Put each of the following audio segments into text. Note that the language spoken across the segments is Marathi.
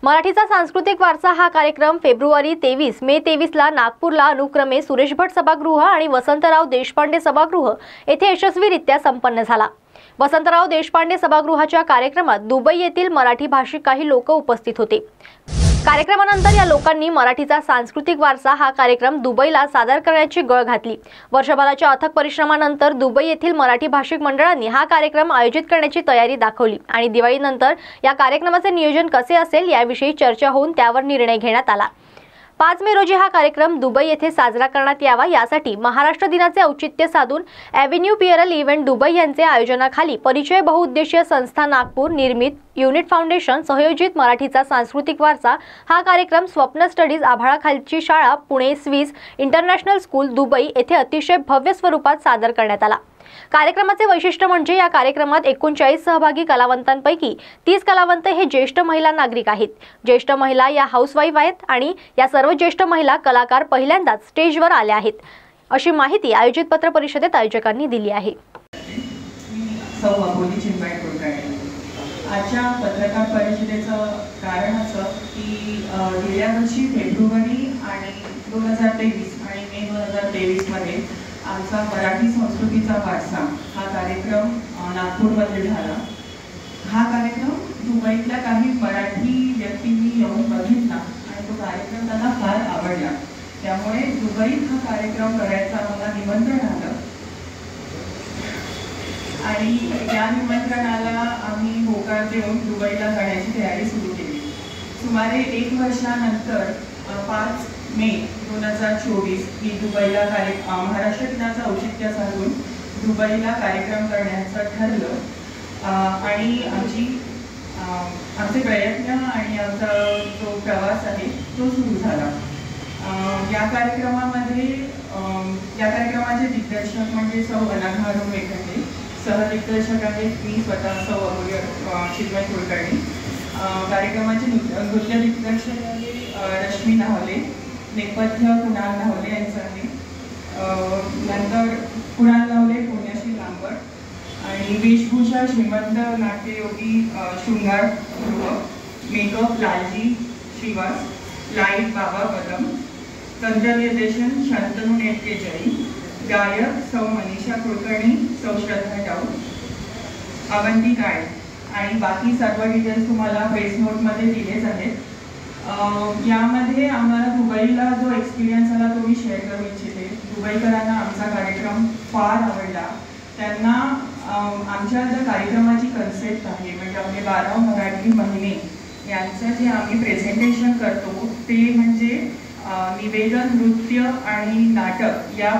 मराठीचा सांस्कृतिक वारसा हा कार्यक्रम फेब्रुवारी 23, मे 23ला नागपूरला अनुक्रमे सुरेश भट सभागृह आणि वसंतराव देशपांडे सभागृह येथे यशस्वीरित्या संपन्न झाला। वसंतराव देशपांडे सभागृहाच्या कार्यक्रमात दुबई येथील मराठी भाषिक काही लोक उपस्थित होते। कार्यक्रमानंतर या लोकांनी मराठीचा सांस्कृतिक वारसा हा कार्यक्रम दुबईला सादर करण्याची गळ घातली। वर्षभराच्या अथक परिश्रमानंतर दुबई येथील मराठी भाषिक मंडळांनी हा कार्यक्रम आयोजित करण्याची तयारी दाखवली आणि दिवाळीनंतर या कार्यक्रमाचे नियोजन कसे असेल याविषयी चर्चा होऊन त्यावर निर्णय घेण्यात आला। 5 मे रोजी हा कार्यक्रम दुबई येथे साजरा करण्यात यावा यासाठी महाराष्ट्र दिनाचे औचित्य साधून एव्हेन्यू पियरल इव्हेंट दुबई यांचे आयोजनाखाली परिचय बहुउद्देशीय संस्था नागपूर निर्मित युनिट फाउंडेशन सहयोजित मराठीचा सांस्कृतिक वारसा हा कार्यक्रम स्वप्न स्टडीज आभाळाखालची शाळा Pune Swiss international school Dubai येथे अतिशय भव्य स्वरूपात सादर करण्यात आला। कार्यक्रमाचे वैशिष्ट्य म्हणजे या कार्यक्रमात 39 सहभागी कलावंतांपैकी 30 कलावंत हे ज्येष्ठ महिला नागरिक आहेत। ज्येष्ठ महिला या हाऊसवाईफ आहेत आणि या सर्व ज्येष्ठ महिला कलाकार पहिल्यांदाच स्टेजवर आल्या आहेत, अशी माहिती आयोजित पत्र परिषदेत आयोजकांनी दिली आहे। आजच्या पत्रकार परिषदेचं कारण असं की गेल्या वर्षी फेब्रुवारी आणि 2023 आणि मे 2023 मध्ये आमचा मराठी संस्कृतीचा वारसा हा कार्यक्रम नागपूरमध्ये झाला। हा कार्यक्रम दुबईतल्या काही मराठी व्यक्तींनी येऊन बघितला आणि तो कार्यक्रम त्यांना फार आवडला। त्यामुळे दुबईत हा कार्यक्रम करायचं आम्हाला निमंत्रण आलं आणि या निमंत्रणाला आम्ही होकार देऊन दुबईला जाण्याची तयारी सुरू केली। सुमारे 1 वर्षानंतर 5 मे 2024 ही दुबईला महाराष्ट्र दिनाचं औचित्य साधून दुबईला कार्यक्रम करण्याचं ठरलं आणि आमचे प्रयत्न आणि आमचा जो प्रवास आहे तो सुरू झाला। या कार्यक्रमाचे दिग्दर्शक म्हणजे सौ अनाघा वेखंडे, सहदिग्दर्शक आहेत मी स्वतः सौ चिन्मय कुलकर्णी। कार्यक्रमाचे नृत्य दिग्दर्शक आहे रश्मी नावले, नेपथ्य कुणाल नावले यांचं आहे, नंतर कुणाल नावले पुण्याशी लांबट आणि वेशभूषा श्रीमंत नाट्ययोगी शृंगार गृह, मेकअप लालजी श्रीवास, लाईट बाबा कदम, तंत्रनिर्देशन शांतनु नेटके जैन, गायक सौ मनीषा कुलकर्णी, सौ श्रद्धा डाऊट, अवंती काळे आणि बाकी सर्व डिटेल्स तुम्हाला प्रेस नोटमध्ये दिलेच आहेत। यामध्ये आम्हाला दुबईला जो एक्सपिरियन्स आला तो मी शेअर करू इच्छिते। दुबईकरांना आमचा कार्यक्रम फार आवडला। त्यांना आमच्या ज्या कार्यक्रमाची कन्सेप्ट आहे म्हणजे आपले 12 मराठी महिने यांचं जे आम्ही प्रेझेंटेशन करतो ते म्हणजे निवेदन, नृत्य आणि नाटक या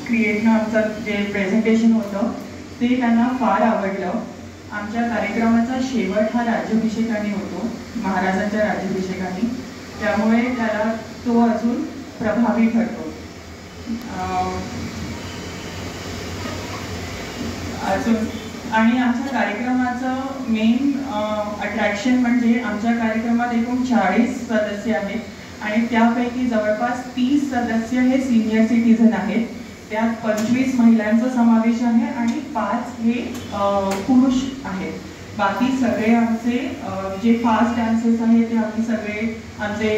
क्रिएटनं आमचं जे प्रेझेंटेशन होतं ते त्यांना फार आवडलं। आमच्या कार्यक्रमाचा शेवट हा राज्याभिषेकाने होतो, महाराजांच्या राज्याभिषेकाने, त्यामुळे त्याला तो अजून प्रभावी ठरतो। आणि आमच्या कार्यक्रमाचं मेन अट्रॅक्शन म्हणजे आमच्या कार्यक्रमात एकूण 40 सदस्य आहेत आणि त्यापैकी जवळपास 30 सदस्य हे सिनियर सिटीजन आहेत। त्यात 25 महिलांचा समावेश आहे आणि 5 हे पुरुष आहेत। बाकी सगळे आमचे जे फास्ट डान्सेस आहेत ते आम्ही सगळे आमचे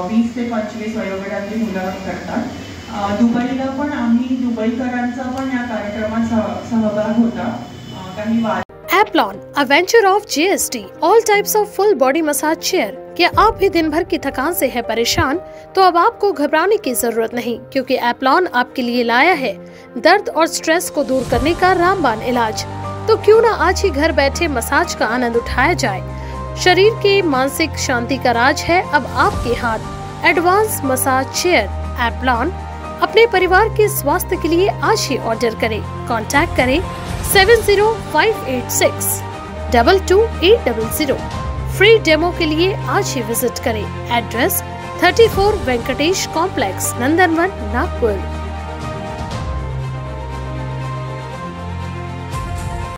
20 ते 25 वयोगटातली मुलं करतात। दुबईला पण आम्ही दुबईकरांचा पण या कार्यक्रमात सहभाग होता। काही Applon, a venture of GST, all types of full body massage chair। क्या आप भी दिन भर की थकान से है परेशान? तो अब आपको घबराने की जरूरत नहीं, क्योंकि Applon आपके लिए लाया है दर्द और स्ट्रेस को दूर करने का रामबाण इलाज। तो क्यों ना आज ही घर बैठे मसाज का आनंद उठाया जाए। शरीर के मानसिक शांति का राज है अब आपके हाथ। एडवांस मसाज चेयर Applon अपने परिवार के स्वास्थ्य के लिए आज ही ऑर्डर करें। कांटेक्ट करें 70586 22800। फ्री डेमो के लिए आज ही विजिट करें। एड्रेस 34 वेंकटेश कॉम्प्लेक्स, नंदनवन, नागपुर।